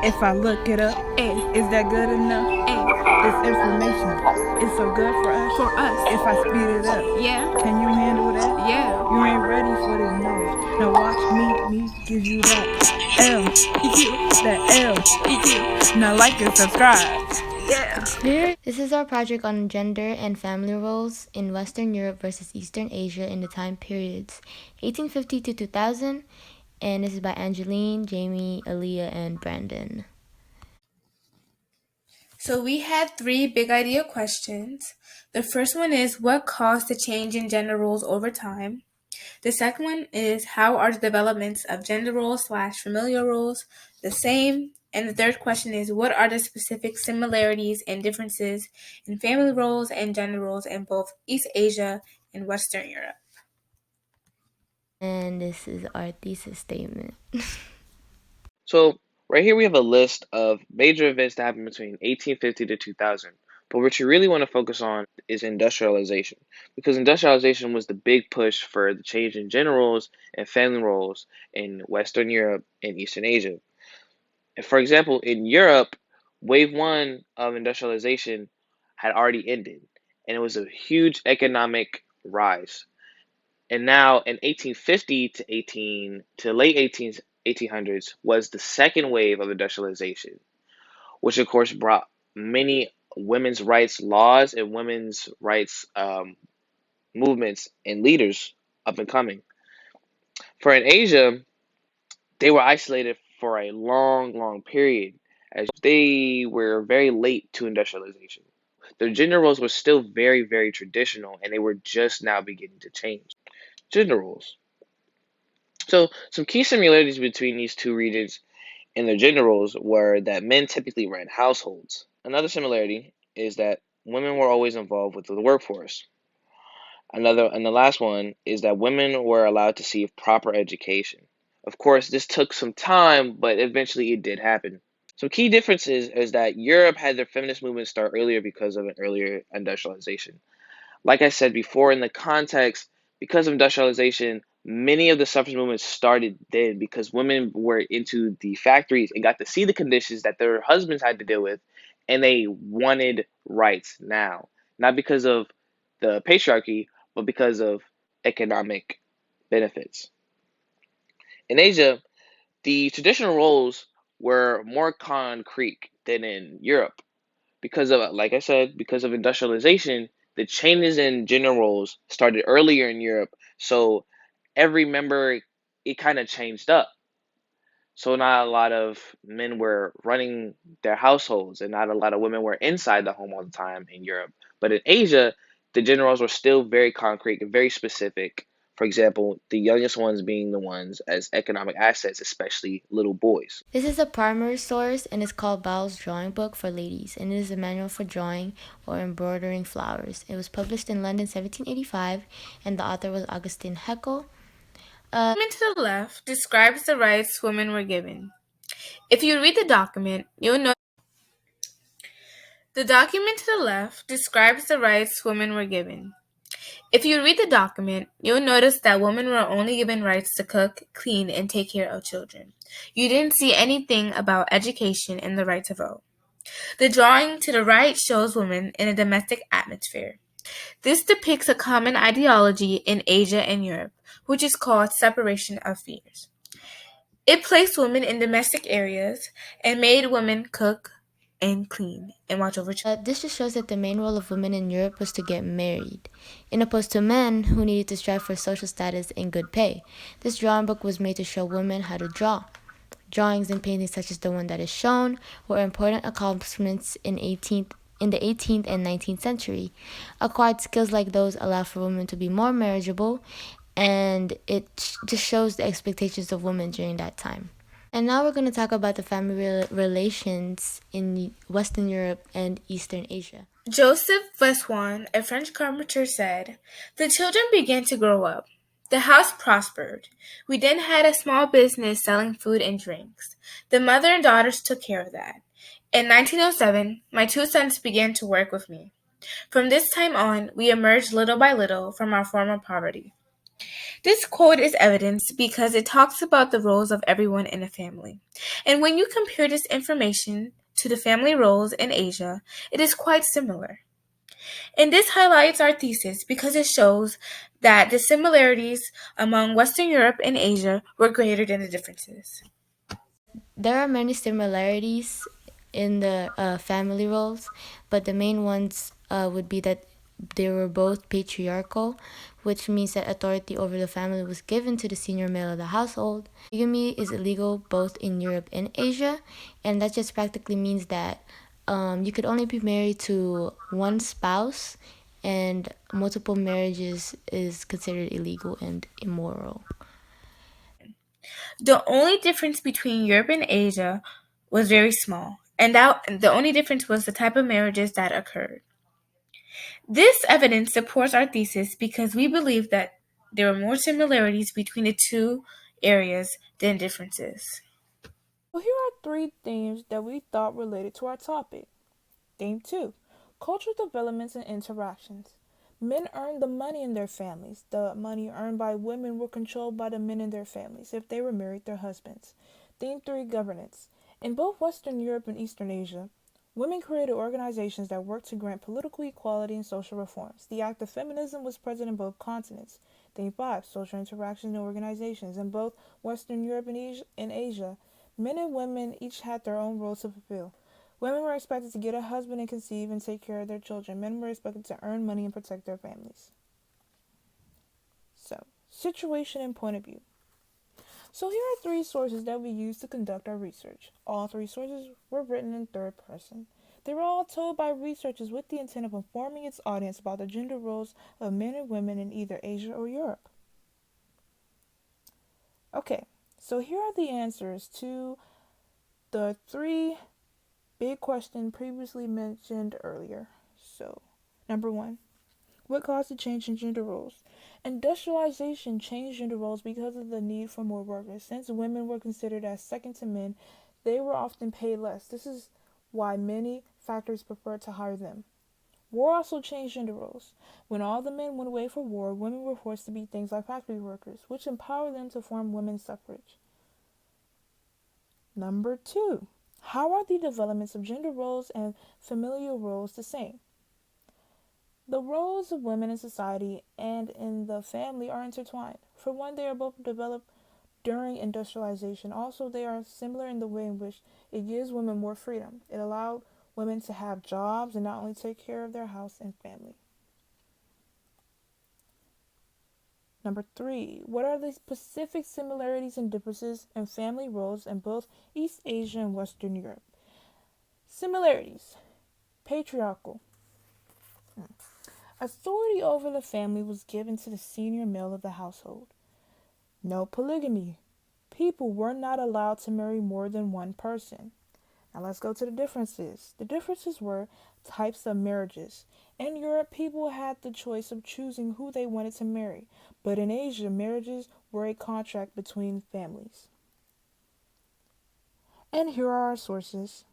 If I look it up, is that good enough? This information is so good for us. If I speed it up, can you handle that? You ain't ready for this knowledge. Now watch me give you that L, that L. Now like and subscribe. This is our project on gender and family roles in Western Europe versus Eastern Asia in the time periods 1850 to 2000, and this is by Angeline, Jamie, Aaliyah, and Brandon. So we had 3 big idea questions. The first one is, what caused the change in gender roles over time? The second one is, how are the developments of gender roles / familial roles the same? And the third question is, what are the specific similarities and differences in family roles and gender roles in both East Asia and Western Europe? And this is our thesis statement. So right here we have a list of major events that happened between 1850 to 2000. But what you really want to focus on is industrialization, because industrialization was the big push for the change in gender roles and family roles in Western Europe and Eastern Asia. And for example, in Europe, wave one of industrialization had already ended, and it was a huge economic rise. And now in 1850 to late 1800s was the second wave of industrialization, which of course brought many women's rights laws and women's rights movements and leaders up and coming. For in Asia, they were isolated for a long period as they were very late to industrialization. Their gender roles were still very traditional, and they were just now beginning to change. Gender roles. So, some key similarities between these two regions and their gender roles were that men typically ran households. Another similarity is that women were always involved with the workforce. And the last one is that women were allowed to receive proper education. Of course, this took some time, but eventually it did happen. Some key differences is that Europe had their feminist movement start earlier because of an earlier industrialization. Like I said before, in the context, because of industrialization, many of the suffrage movements started then because women were into the factories and got to see the conditions that their husbands had to deal with, and they wanted rights now. Not because of the patriarchy, but because of economic benefits. In Asia, the traditional roles were more concrete than in Europe because of, like I said, because of industrialization, the changes in gender roles started earlier in Europe. So every member, it kind of changed up. So not a lot of men were running their households, and not a lot of women were inside the home all the time in Europe. But in Asia, the gender roles were still very concrete and very specific. For example, the youngest ones being the ones as economic assets, especially little boys. This is a primary source and is called Bowles' Drawing Book for Ladies, and it is a manual for drawing or embroidering flowers. It was published in London 1785, and the author was Augustine Heckel. The document to the left describes the rights women were given. If you read the document, you'll know the document to the left describes the rights women were given. If you read the document, you'll notice that women were only given rights to cook, clean, and take care of children. You didn't see anything about education and the right to vote. The drawing to the right shows women in a domestic atmosphere. This depicts a common ideology in Asia and Europe, which is called separation of fears. It placed women in domestic areas and made women cook and clean and watch over children. This just shows that the main role of women in Europe was to get married, in opposed to men who needed to strive for social status and good pay. This drawing book was made to show women how to draw. Drawings and paintings such as the one that is shown were important accomplishments in the 18th and 19th century. Acquired skills like those allow for women to be more marriageable, and it just shows the expectations of women during that time. And now we're going to talk about the family relations in Western Europe and Eastern Asia. Joseph Veswan, a French carpenter, said, "The children began to grow up. The house prospered. We then had a small business selling food and drinks. The mother and daughters took care of that. In 1907, my 2 sons began to work with me. From this time on, we emerged little by little from our former poverty. This quote is evidence because it talks about the roles of everyone in a family. And when you compare this information to the family roles in Asia, it is quite similar. And this highlights our thesis because it shows that the similarities among Western Europe and Asia were greater than the differences. There are many similarities in the family roles, but the main ones would be that they were both patriarchal, which means that authority over the family was given to the senior male of the household. Polygamy is illegal both in Europe and Asia, and that just practically means that you could only be married to one spouse, and multiple marriages is considered illegal and immoral. The only difference between Europe and Asia was very small, and the only difference was the type of marriages that occurred. This evidence supports our thesis because we believe that there are more similarities between the two areas than differences. So here are three themes that we thought related to our topic. Theme 2, cultural developments and interactions. Men earned the money in their families. The money earned by women were controlled by the men in their families if they were married their husbands. Theme 3, governance. In both Western Europe and Eastern Asia, women created organizations that worked to grant political equality and social reforms. The act of feminism was present in both continents. Theme 5, social interactions and organizations. In both Western Europe and Asia, men and women each had their own roles to fulfill. Women were expected to get a husband and conceive and take care of their children. Men were expected to earn money and protect their families. So, situation and point of view. So here are three sources that we used to conduct our research. All three sources were written in third person. They were all told by researchers with the intent of informing its audience about the gender roles of men and women in either Asia or Europe. Okay, so here are the answers to the three big question previously mentioned earlier. So, number 1, what caused the change in gender roles? Industrialization changed gender roles because of the need for more workers. Since women were considered as second to men, they were often paid less. This is why many factories preferred to hire them. War also changed gender roles. When all the men went away for war, women were forced to be things like factory workers, which empowered them to form women's suffrage. Number 2, how are the developments of gender roles and familial roles the same? The roles of women in society and in the family are intertwined. For one, they are both developed during industrialization. Also, they are similar in the way in which it gives women more freedom. It allowed women to have jobs and not only take care of their house and family. Number 3, what are the specific similarities and differences in family roles in both East Asia and Western Europe? Similarities. Patriarchal. Authority over the family was given to the senior male of the household. No polygamy. People were not allowed to marry more than one person. Now let's go to the differences. The differences were types of marriages. In Europe, people had the choice of choosing who they wanted to marry, but in Asia, marriages were a contract between families. And here are our sources.